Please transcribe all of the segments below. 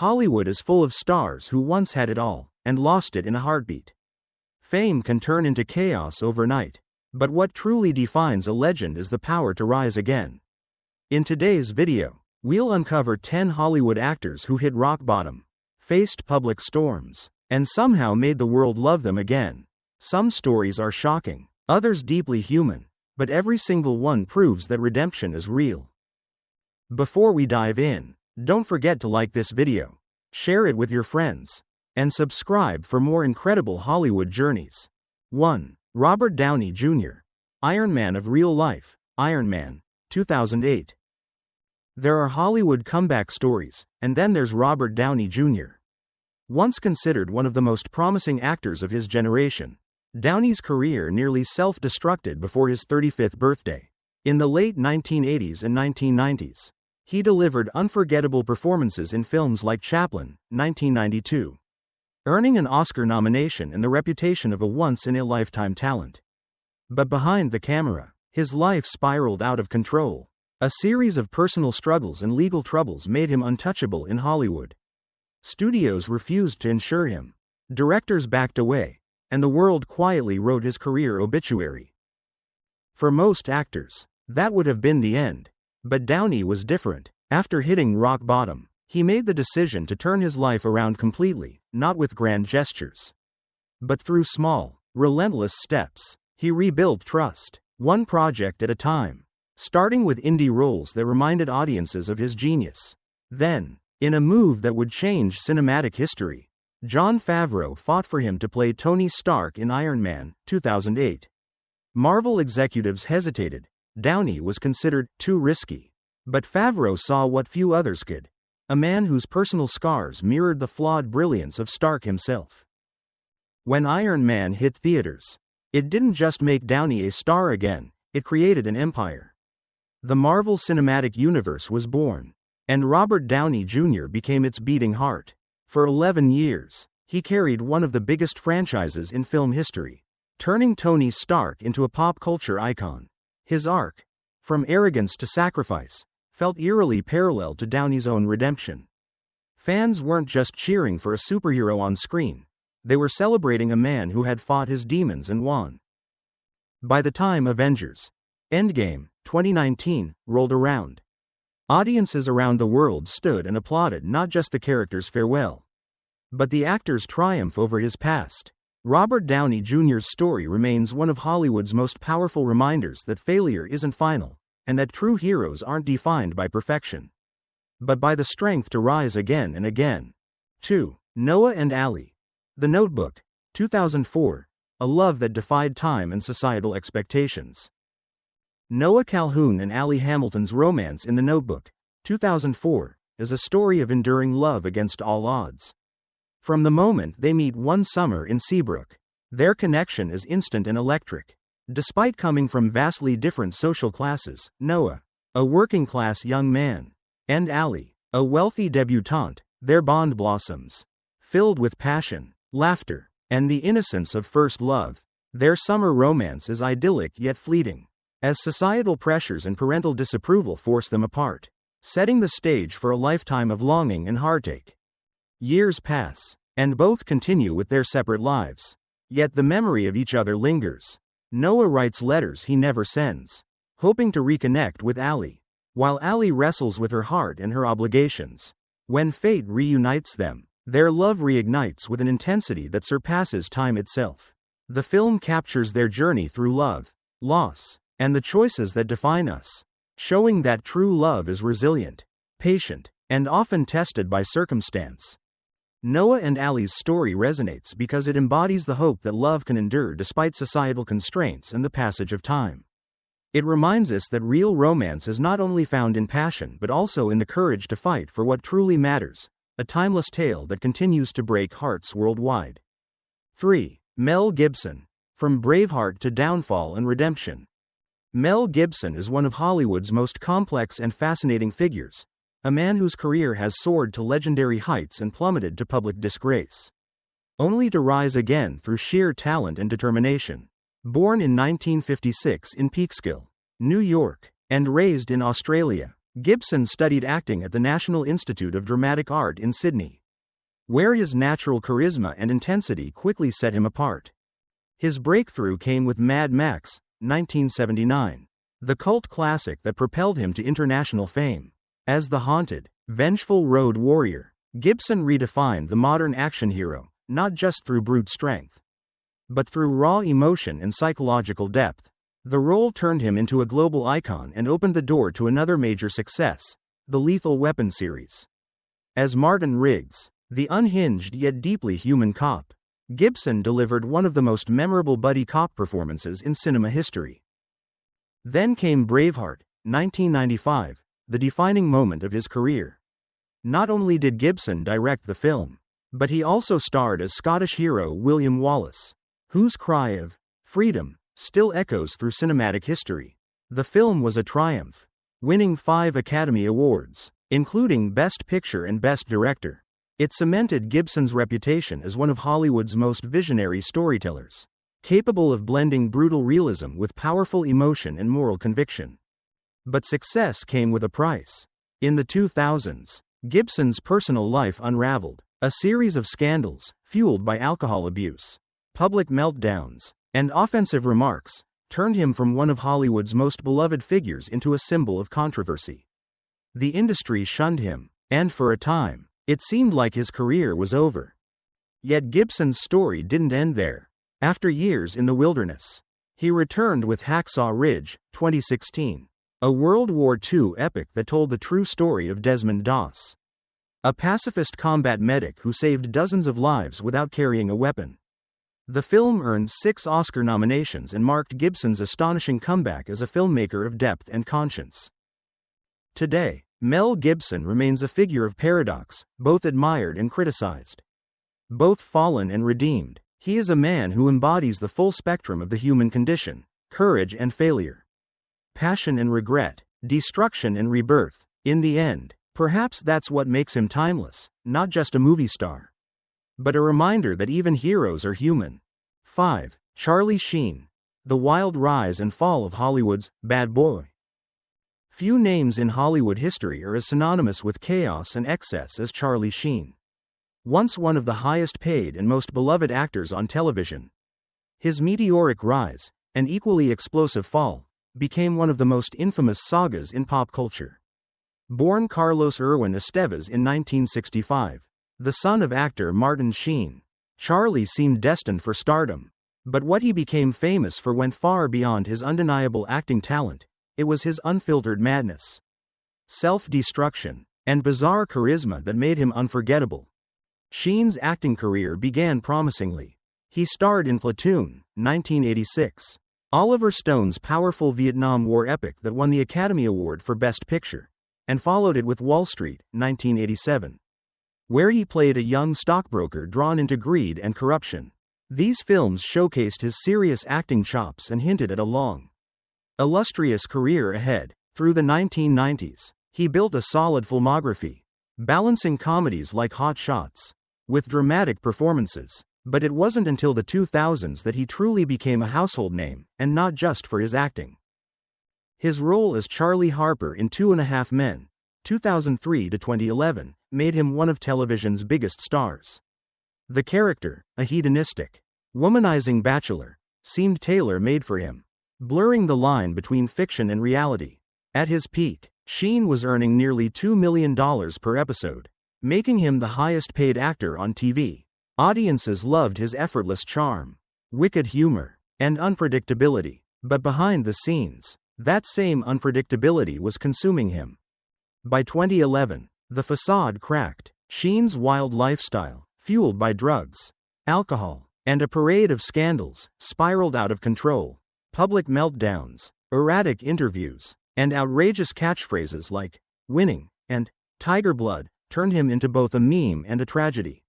Hollywood is full of stars who once had it all, and lost it in a heartbeat. Fame can turn into chaos overnight, but what truly defines a legend is the power to rise again. In today's video, we'll uncover 10 Hollywood actors who hit rock bottom, faced public storms, and somehow made the world love them again. Some stories are shocking, others deeply human, but every single one proves that redemption is real. Before we dive in, don't forget to like this video, share it with your friends, and subscribe for more incredible Hollywood journeys. 1. Robert Downey Jr., Iron Man of real life, Iron Man, 2008. There are Hollywood comeback stories, and then there's Robert Downey Jr. Once considered one of the most promising actors of his generation, Downey's career nearly self-destructed before his 35th birthday. In the late 1980s and 1990s, he delivered unforgettable performances in films like Chaplin, 1992, earning an Oscar nomination and the reputation of a once-in-a-lifetime talent. But behind the camera, his life spiraled out of control. A series of personal struggles and legal troubles made him untouchable in Hollywood. Studios refused to insure him, directors backed away, and the world quietly wrote his career obituary. For most actors, that would have been the end. But Downey was different. After hitting rock bottom, he made the decision to turn his life around completely, not with grand gestures, but through small, relentless steps. He rebuilt trust, one project at a time, starting with indie roles that reminded audiences of his genius. Then, in a move that would change cinematic history, Jon Favreau fought for him to play Tony Stark in Iron Man, 2008. Marvel executives hesitated. Downey was considered too risky. But Favreau saw what few others could, a man whose personal scars mirrored the flawed brilliance of Stark himself. When Iron Man hit theaters, it didn't just make Downey a star again, it created an empire. The Marvel Cinematic Universe was born, and Robert Downey Jr. became its beating heart. For 11 years, he carried one of the biggest franchises in film history, turning Tony Stark into a pop culture icon. His arc, from arrogance to sacrifice, felt eerily parallel to Downey's own redemption. Fans weren't just cheering for a superhero on screen, they were celebrating a man who had fought his demons and won. By the time Avengers: Endgame, 2019, rolled around, audiences around the world stood and applauded not just the character's farewell, but the actor's triumph over his past. Robert Downey Jr.'s story remains one of Hollywood's most powerful reminders that failure isn't final, and that true heroes aren't defined by perfection, but by the strength to rise again and again. 2. Noah and Allie. The Notebook, 2004, a love that defied time and societal expectations. Noah Calhoun and Allie Hamilton's romance in The Notebook, 2004, is a story of enduring love against all odds. From the moment they meet one summer in Seabrook, their connection is instant and electric. Despite coming from vastly different social classes, Noah, a working-class young man, and Allie, a wealthy debutante, their bond blossoms. Filled with passion, laughter, and the innocence of first love, their summer romance is idyllic yet fleeting, as societal pressures and parental disapproval force them apart, setting the stage for a lifetime of longing and heartache. Years pass, and both continue with their separate lives. Yet the memory of each other lingers. Noah writes letters he never sends, hoping to reconnect with Allie, while Allie wrestles with her heart and her obligations. When fate reunites them, their love reignites with an intensity that surpasses time itself. The film captures their journey through love, loss, and the choices that define us, showing that true love is resilient, patient, and often tested by circumstance. Noah and Allie's story resonates because it embodies the hope that love can endure despite societal constraints and the passage of time. It reminds us that real romance is not only found in passion but also in the courage to fight for what truly matters, a timeless tale that continues to break hearts worldwide. 3. Mel Gibson. From Braveheart to Downfall and Redemption. Mel Gibson is one of Hollywood's most complex and fascinating figures, a man whose career has soared to legendary heights and plummeted to public disgrace, only to rise again through sheer talent and determination. Born in 1956 in Peekskill, New York, and raised in Australia, Gibson studied acting at the National Institute of Dramatic Art in Sydney, where his natural charisma and intensity quickly set him apart. His breakthrough came with Mad Max, 1979, the cult classic that propelled him to international fame. As the haunted, vengeful road warrior, Gibson redefined the modern action hero, not just through brute strength, but through raw emotion and psychological depth. The role turned him into a global icon and opened the door to another major success, the Lethal Weapon series. As Martin Riggs, the unhinged yet deeply human cop, Gibson delivered one of the most memorable buddy cop performances in cinema history. Then came Braveheart, 1995, the defining moment of his career. Not only did Gibson direct the film, but he also starred as Scottish hero William Wallace, whose cry of freedom still echoes through cinematic history. The film was a triumph, winning 5 Academy Awards, including Best Picture and Best Director. It cemented Gibson's reputation as one of Hollywood's most visionary storytellers, capable of blending brutal realism with powerful emotion and moral conviction. But success came with a price. In the 2000s, Gibson's personal life unraveled. A series of scandals, fueled by alcohol abuse, public meltdowns, and offensive remarks, turned him from one of Hollywood's most beloved figures into a symbol of controversy. The industry shunned him, and for a time, it seemed like his career was over. Yet Gibson's story didn't end there. After years in the wilderness, he returned with Hacksaw Ridge, 2016, a World War II epic that told the true story of Desmond Doss, a pacifist combat medic who saved dozens of lives without carrying a weapon. The film earned 6 Oscar nominations and marked Gibson's astonishing comeback as a filmmaker of depth and conscience. Today, Mel Gibson remains a figure of paradox, both admired and criticized. Both fallen and redeemed, he is a man who embodies the full spectrum of the human condition: courage and failure, passion and regret, destruction and rebirth. In the end, perhaps that's what makes him timeless, not just a movie star, but a reminder that even heroes are human. 5. Charlie Sheen, the wild rise and fall of Hollywood's bad boy. Few names in Hollywood history are as synonymous with chaos and excess as Charlie Sheen. Once one of the highest paid and most beloved actors on television, his meteoric rise, and equally explosive fall, became one of the most infamous sagas in pop culture. Born Carlos Irwin Estevez in 1965, the son of actor Martin Sheen, Charlie seemed destined for stardom. But what he became famous for went far beyond his undeniable acting talent. It was his unfiltered madness, self-destruction, and bizarre charisma that made him unforgettable. Sheen's acting career began promisingly. He starred in Platoon, 1986, Oliver Stone's powerful Vietnam War epic that won the Academy Award for Best Picture, and followed it with Wall Street, 1987, where he played a young stockbroker drawn into greed and corruption. These films showcased his serious acting chops and hinted at a long, illustrious career ahead. Through the 1990s, he built a solid filmography, balancing comedies like Hot Shots with dramatic performances. But it wasn't until the 2000s that he truly became a household name, and not just for his acting. His role as Charlie Harper in 2.5 Men, 2003 to 2011, made him one of television's biggest stars. The character, a hedonistic, womanizing bachelor, seemed tailor-made for him, blurring the line between fiction and reality. At his peak, Sheen was earning nearly $2 million per episode, making him the highest-paid actor on TV. Audiences loved his effortless charm, wicked humor, and unpredictability. But behind the scenes, that same unpredictability was consuming him. By 2011, the facade cracked. Sheen's wild lifestyle, fueled by drugs, alcohol, and a parade of scandals, spiraled out of control. Public meltdowns, erratic interviews, and outrageous catchphrases like "winning" and "tiger blood" turned him into both a meme and a tragedy.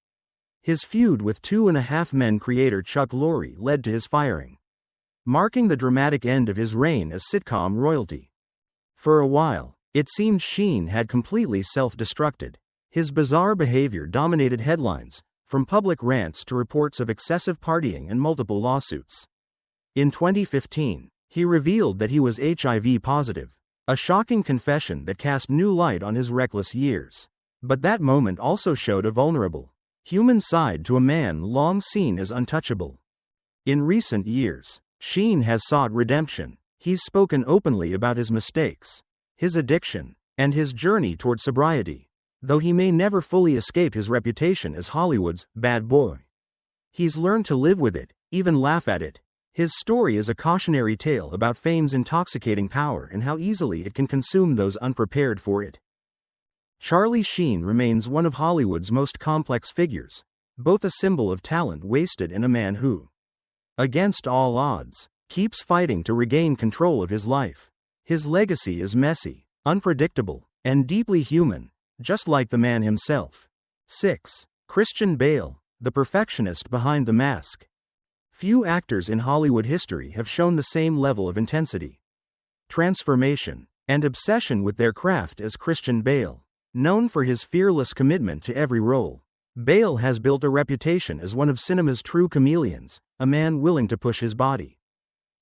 His feud with 2.5 Men creator Chuck Lorre led to his firing, marking the dramatic end of his reign as sitcom royalty. For a while, it seemed Sheen had completely self-destructed. His bizarre behavior dominated headlines, from public rants to reports of excessive partying and multiple lawsuits. In 2015, he revealed that he was HIV positive, A shocking confession that cast new light on his reckless years. But that moment also showed a vulnerable, human side to a man long seen as untouchable. In recent years, Sheen has sought redemption. He's spoken openly about his mistakes, his addiction, and his journey toward sobriety, though he may never fully escape his reputation as Hollywood's bad boy. He's learned to live with it, even laugh at it. His story is a cautionary tale about fame's intoxicating power and how easily it can consume those unprepared for it. Charlie Sheen remains one of Hollywood's most complex figures, both a symbol of talent wasted and a man who, against all odds, keeps fighting to regain control of his life. His legacy is messy, unpredictable, and deeply human, just like the man himself. 6. Christian Bale, the perfectionist behind the mask. Few actors in Hollywood history have shown the same level of intensity, transformation, and obsession with their craft as Christian Bale. Known for his fearless commitment to every role, Bale has built a reputation as one of cinema's true chameleons, a man willing to push his body,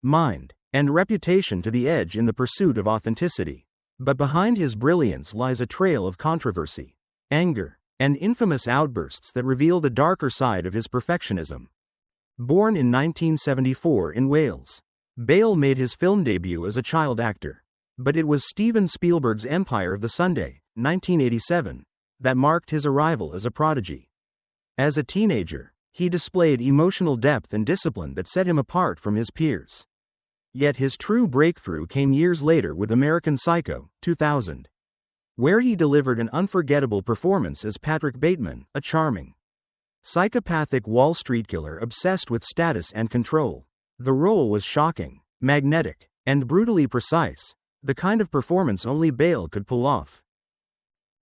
mind, and reputation to the edge in the pursuit of authenticity. But behind his brilliance lies a trail of controversy, anger, and infamous outbursts that reveal the darker side of his perfectionism. Born in 1974 in Wales, Bale made his film debut as a child actor. But it was Steven Spielberg's Empire of the Sunday, 1987, that marked his arrival as a prodigy. As a teenager, he displayed emotional depth and discipline that set him apart from his peers. Yet his true breakthrough came years later with American Psycho, 2000, where he delivered an unforgettable performance as Patrick Bateman, a charming, psychopathic Wall Street killer obsessed with status and control. The role was shocking, magnetic, and brutally precise, the kind of performance only Bale could pull off.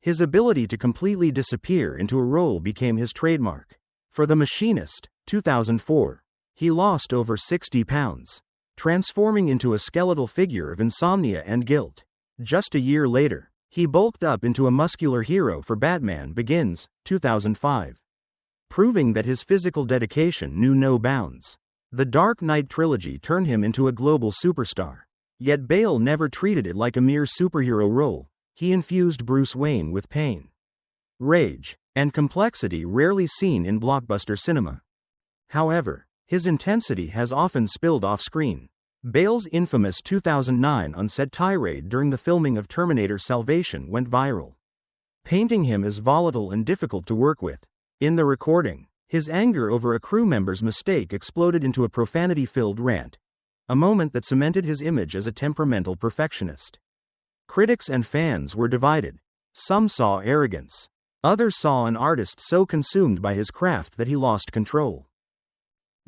His ability to completely disappear into a role became his trademark. For The Machinist, 2004, he lost over 60 pounds, transforming into a skeletal figure of insomnia and guilt. Just a year later, he bulked up into a muscular hero for Batman Begins, 2005, proving that his physical dedication knew no bounds. The Dark Knight trilogy turned him into a global superstar. Yet Bale never treated it like a mere superhero role. He infused Bruce Wayne with pain, rage, and complexity rarely seen in blockbuster cinema. However, his intensity has often spilled off-screen. Bale's infamous 2009 on-set tirade during the filming of Terminator Salvation went viral, painting him as volatile and difficult to work with. In the recording, his anger over a crew member's mistake exploded into a profanity-filled rant, a moment that cemented his image as a temperamental perfectionist. Critics and fans were divided. Some saw arrogance. Others saw an artist so consumed by his craft that he lost control.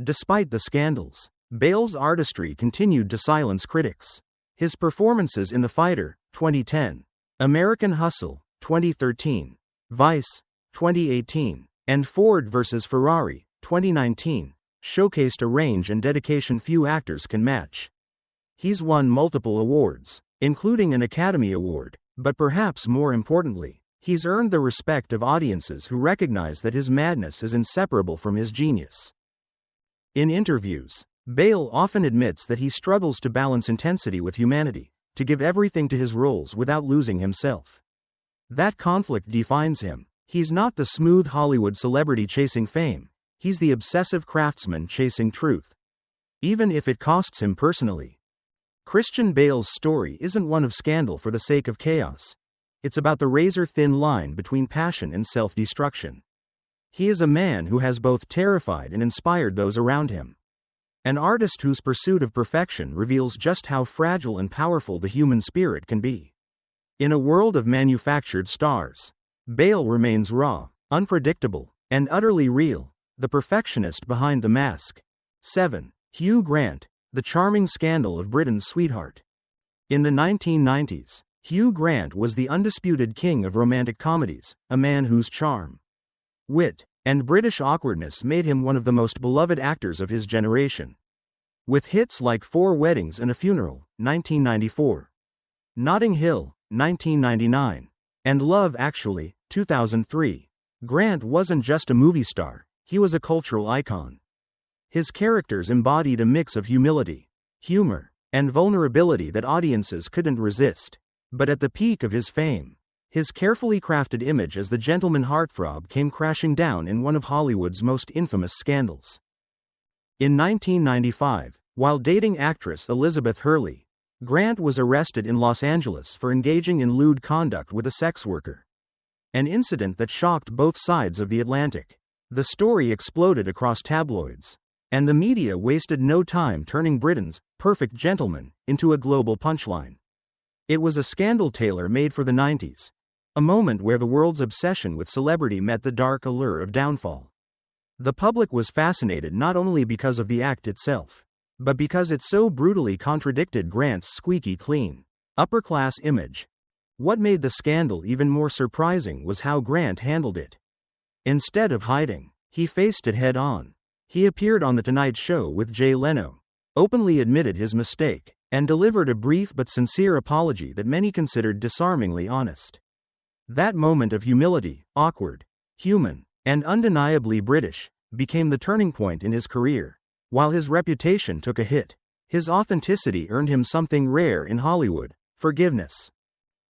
Despite the scandals, Bale's artistry continued to silence critics. His performances in The Fighter, 2010, American Hustle, 2013, Vice, 2018, and Ford vs. Ferrari, 2019, showcased a range and dedication few actors can match. He's won multiple awards, including an Academy Award, but perhaps more importantly, he's earned the respect of audiences who recognize that his madness is inseparable from his genius. In interviews, Bale often admits that he struggles to balance intensity with humanity, to give everything to his roles without losing himself. That conflict defines him. He's not the smooth Hollywood celebrity chasing fame. He's the obsessive craftsman chasing truth, even if it costs him personally. Christian Bale's story isn't one of scandal for the sake of chaos. It's about the razor-thin line between passion and self-destruction. He is a man who has both terrified and inspired those around him. An artist whose pursuit of perfection reveals just how fragile and powerful the human spirit can be. In a world of manufactured stars, Bale remains raw, unpredictable, and utterly real, the perfectionist behind the mask. 7. Hugh Grant, the charming scandal of Britain's sweetheart. In the 1990s, Hugh Grant was the undisputed king of romantic comedies, a man whose charm, wit, and British awkwardness made him one of the most beloved actors of his generation. With hits like Four Weddings and a Funeral, 1994, Notting Hill, 1999, and Love Actually, 2003, Grant wasn't just a movie star, he was a cultural icon. His characters embodied a mix of humility, humor, and vulnerability that audiences couldn't resist. But at the peak of his fame, his carefully crafted image as the gentleman heartthrob came crashing down in one of Hollywood's most infamous scandals. In 1995, while dating actress Elizabeth Hurley, Grant was arrested in Los Angeles for engaging in lewd conduct with a sex worker. An incident that shocked both sides of the Atlantic. The story exploded across tabloids, and the media wasted no time turning Britain's perfect gentleman into a global punchline. It was a scandal tailor-made for the 90s, a moment where the world's obsession with celebrity met the dark allure of downfall. The public was fascinated not only because of the act itself, but because it so brutally contradicted Grant's squeaky clean, upper-class image. What made the scandal even more surprising was how Grant handled it. Instead of hiding, he faced it head-on. He appeared on The Tonight Show with Jay Leno, openly admitted his mistake, and delivered a brief but sincere apology that many considered disarmingly honest. That moment of humility, awkward, human, and undeniably British, became the turning point in his career. While his reputation took a hit, his authenticity earned him something rare in Hollywood: forgiveness.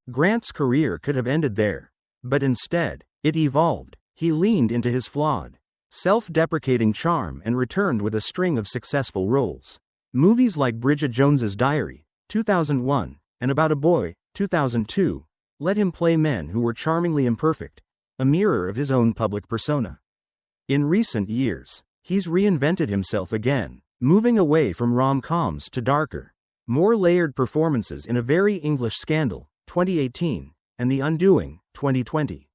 Grant's career could have ended there, but instead, it evolved. He leaned into his flawed, self-deprecating charm and returned with a string of successful roles. Movies like Bridget Jones's Diary, 2001, and About a Boy, 2002, let him play men who were charmingly imperfect, a mirror of his own public persona. In recent years, he's reinvented himself again, moving away from rom-coms to darker, more layered performances in A Very English Scandal, 2018, and The Undoing, 2020.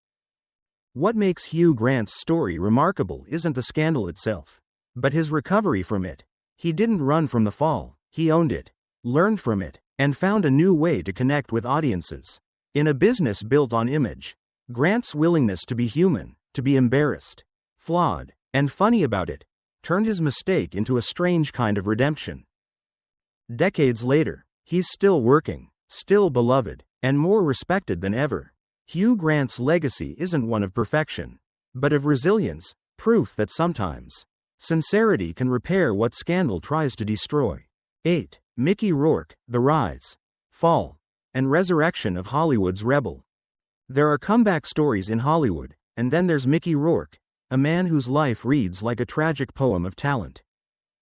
What makes Hugh Grant's story remarkable isn't the scandal itself, but his recovery from it. He didn't run from the fall, he owned it, learned from it, and found a new way to connect with audiences. In a business built on image, Grant's willingness to be human, to be embarrassed, flawed, and funny about it, turned his mistake into a strange kind of redemption. Decades later, he's still working, still beloved, and more respected than ever. Hugh Grant's legacy isn't one of perfection, but of resilience, proof that sometimes sincerity can repair what scandal tries to destroy. 8. Mickey Rourke, The Rise, Fall, and Resurrection of Hollywood's Rebel. There are comeback stories in Hollywood, and then there's Mickey Rourke, a man whose life reads like a tragic poem of talent,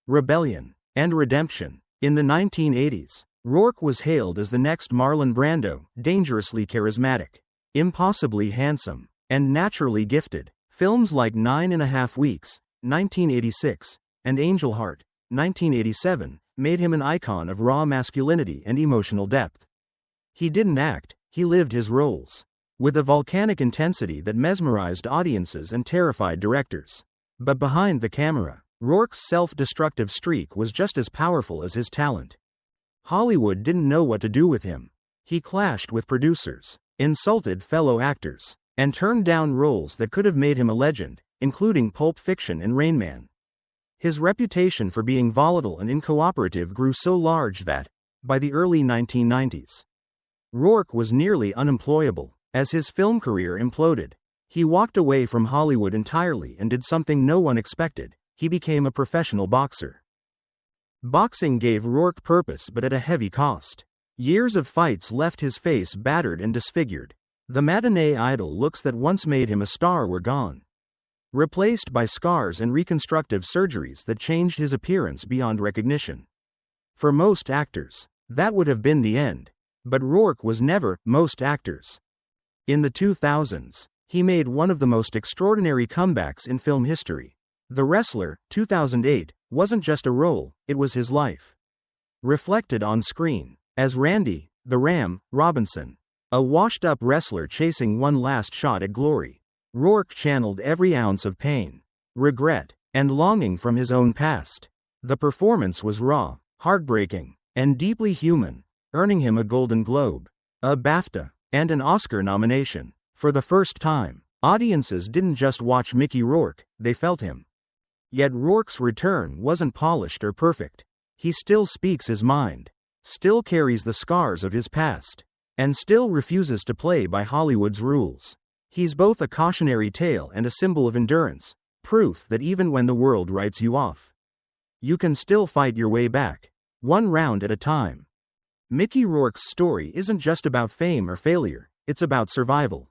rebellion, and redemption. In the 1980s, Rourke was hailed as the next Marlon Brando, dangerously charismatic, impossibly handsome, and naturally gifted. Films like 9.5 Weeks, 1986, and Angel Heart, 1987, made him an icon of raw masculinity and emotional depth. He didn't act, he lived his roles, with a volcanic intensity that mesmerized audiences and terrified directors. But behind the camera, Rourke's self-destructive streak was just as powerful as his talent. Hollywood didn't know what to do with him. He clashed with producers, insulted fellow actors, and turned down roles that could have made him a legend, including Pulp Fiction and Rain Man. His reputation for being volatile and uncooperative grew so large that, by the early 1990s, Rourke was nearly unemployable. As his film career imploded, he walked away from Hollywood entirely and did something no one expected: he became a professional boxer. Boxing gave Rourke purpose, but at a heavy cost. Years of fights left his face battered and disfigured. The matinee idol looks that once made him a star were gone, replaced by scars and reconstructive surgeries that changed his appearance beyond recognition. For most actors, that would have been the end. But Rourke was never most actors. In the 2000s, he made one of the most extraordinary comebacks in film history. The Wrestler, 2008, wasn't just a role, it was his life. Reflected on screen, as Randy, the Ram, Robinson, a washed-up wrestler chasing one last shot at glory, Rourke channeled every ounce of pain, regret, and longing from his own past. The performance was raw, heartbreaking, and deeply human, earning him a Golden Globe, a BAFTA, and an Oscar nomination. For the first time, audiences didn't just watch Mickey Rourke, they felt him. Yet Rourke's return wasn't polished or perfect. He still speaks his mind, still carries the scars of his past, and still refuses to play by Hollywood's rules. He's both a cautionary tale and a symbol of endurance, proof that even when the world writes you off, you can still fight your way back. one round at a time. Mickey Rourke's story isn't just about fame or failure, it's about survival.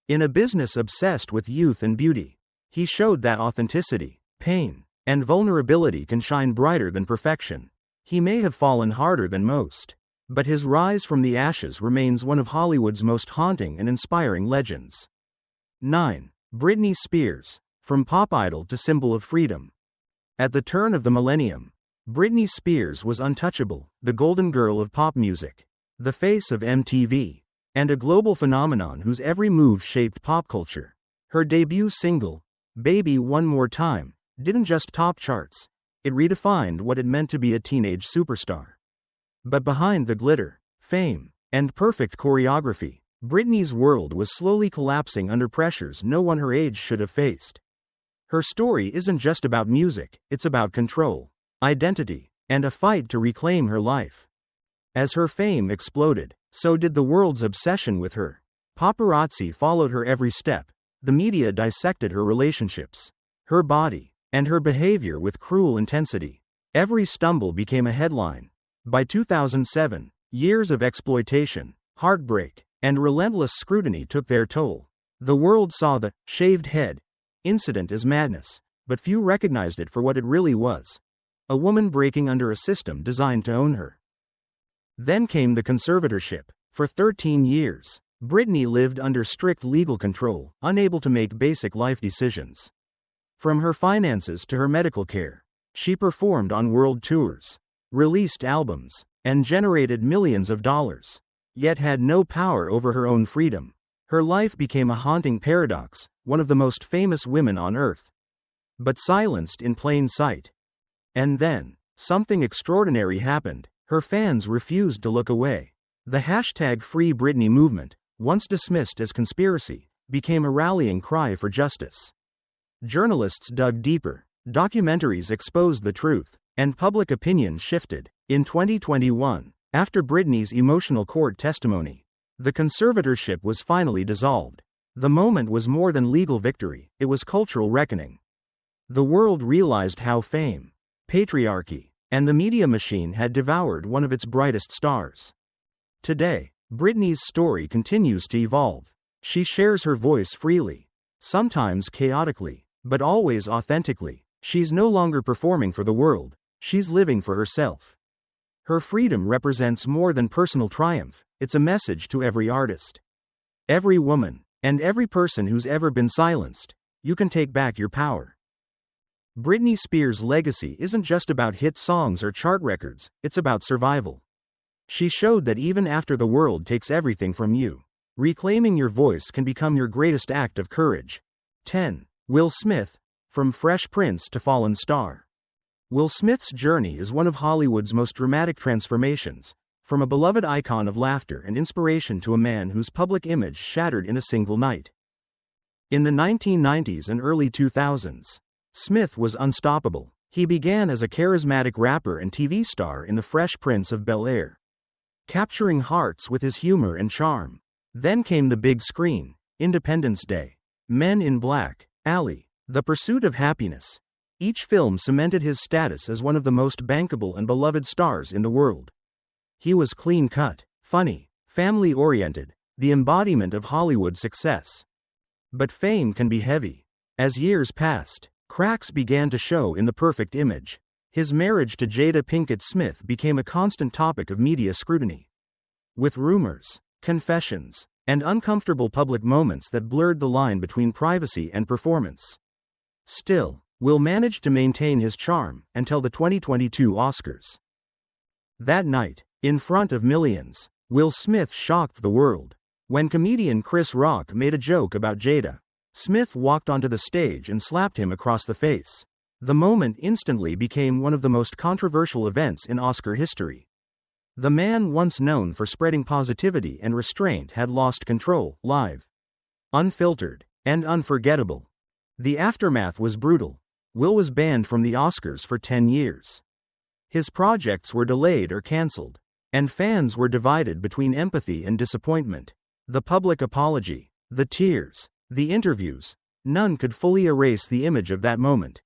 In a business obsessed with youth and beauty, he showed that authenticity, pain, and vulnerability can shine brighter than perfection. He may have fallen harder than most, but his rise from the ashes remains one of Hollywood's most haunting and inspiring legends. 9. Britney Spears, from pop idol to symbol of freedom. At the turn of the millennium, Britney Spears was untouchable, the golden girl of pop music, the face of MTV, and a global phenomenon whose every move shaped pop culture. Her debut single, Baby One More Time, didn't just top charts, it redefined what it meant to be a teenage superstar. But behind the glitter, fame, and perfect choreography, Britney's world was slowly collapsing under pressures no one her age should have faced. Her story isn't just about music, it's about control, identity, and a fight to reclaim her life. As her fame exploded, so did the world's obsession with her. Paparazzi followed her every step, the media dissected her relationships, her body, and her behavior with cruel intensity. Every stumble became a headline. By 2007, years of exploitation, heartbreak, and relentless scrutiny took their toll. The world saw the shaved head incident as madness, but few recognized it for what it really was: a woman breaking under a system designed to own her. Then came the conservatorship. For 13 years, Britney lived under strict legal control, unable to make basic life decisions. From her finances to her medical care, she performed on world tours, released albums, and generated millions of dollars, yet had no power over her own freedom. Her life became a haunting paradox, one of the most famous women on earth, but silenced in plain sight. And then, something extraordinary happened. Her fans refused to look away. The #FreeBritney movement, once dismissed as conspiracy, became a rallying cry for justice. Journalists dug deeper, documentaries exposed the truth, and public opinion shifted. In 2021, after Britney's emotional court testimony, the conservatorship was finally dissolved. The moment was more than legal victory, it was cultural reckoning. The world realized how fame, patriarchy, and the media machine had devoured one of its brightest stars. Today, Britney's story continues to evolve. She shares her voice freely, sometimes chaotically, but always authentically. She's no longer performing for the world, she's living for herself. Her freedom represents more than personal triumph, it's a message to every artist, every woman, and every person who's ever been silenced. You can take back your power. Britney Spears' legacy isn't just about hit songs or chart records, it's about survival. She showed that even after the world takes everything from you, reclaiming your voice can become your greatest act of courage. 10. Will Smith, from Fresh Prince to fallen star. Will Smith's journey is one of Hollywood's most dramatic transformations, from a beloved icon of laughter and inspiration to a man whose public image shattered in a single night. In the 1990s and early 2000s, Smith was unstoppable. He began as a charismatic rapper and TV star in The Fresh Prince of Bel-Air, capturing hearts with his humor and charm. Then came the big screen, Independence Day, Men in Black, Ali, The Pursuit of Happiness. Each film cemented his status as one of the most bankable and beloved stars in the world. He was clean-cut, funny, family-oriented, the embodiment of Hollywood success. But fame can be heavy. As years passed, cracks began to show in the perfect image. His marriage to Jada Pinkett Smith became a constant topic of media scrutiny, with rumors, confessions, and uncomfortable public moments that blurred the line between privacy and performance. Still, Will managed to maintain his charm until the 2022 Oscars. That night, in front of millions, Will Smith shocked the world. When comedian Chris Rock made a joke about Jada, Smith walked onto the stage and slapped him across the face. The moment instantly became one of the most controversial events in Oscar history. The man once known for spreading positivity and restraint had lost control, live, unfiltered, and unforgettable. The aftermath was brutal. Will was banned from the Oscars for 10 years. His projects were delayed or cancelled, and fans were divided between empathy and disappointment. The public apology, the tears, the interviews, none could fully erase the image of that moment.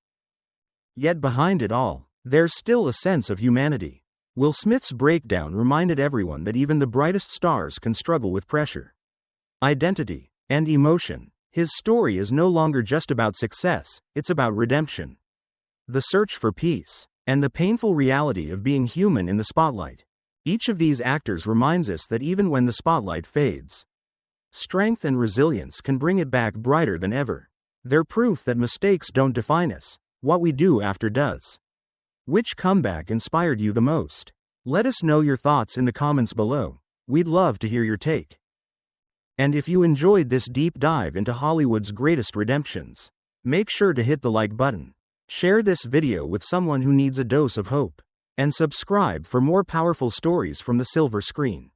Yet behind it all, there's still a sense of humanity. Will Smith's breakdown reminded everyone that even the brightest stars can struggle with pressure, identity, and emotion. His story is no longer just about success, it's about redemption, the search for peace, and the painful reality of being human in the spotlight. Each of these actors reminds us that even when the spotlight fades, strength and resilience can bring it back brighter than ever. They're proof that mistakes don't define us, what we do after does. Which comeback inspired you the most? Let us know your thoughts in the comments below. We'd love to hear your take. And if you enjoyed this deep dive into Hollywood's greatest redemptions, make sure to hit the like button, share this video with someone who needs a dose of hope, and subscribe for more powerful stories from the silver screen.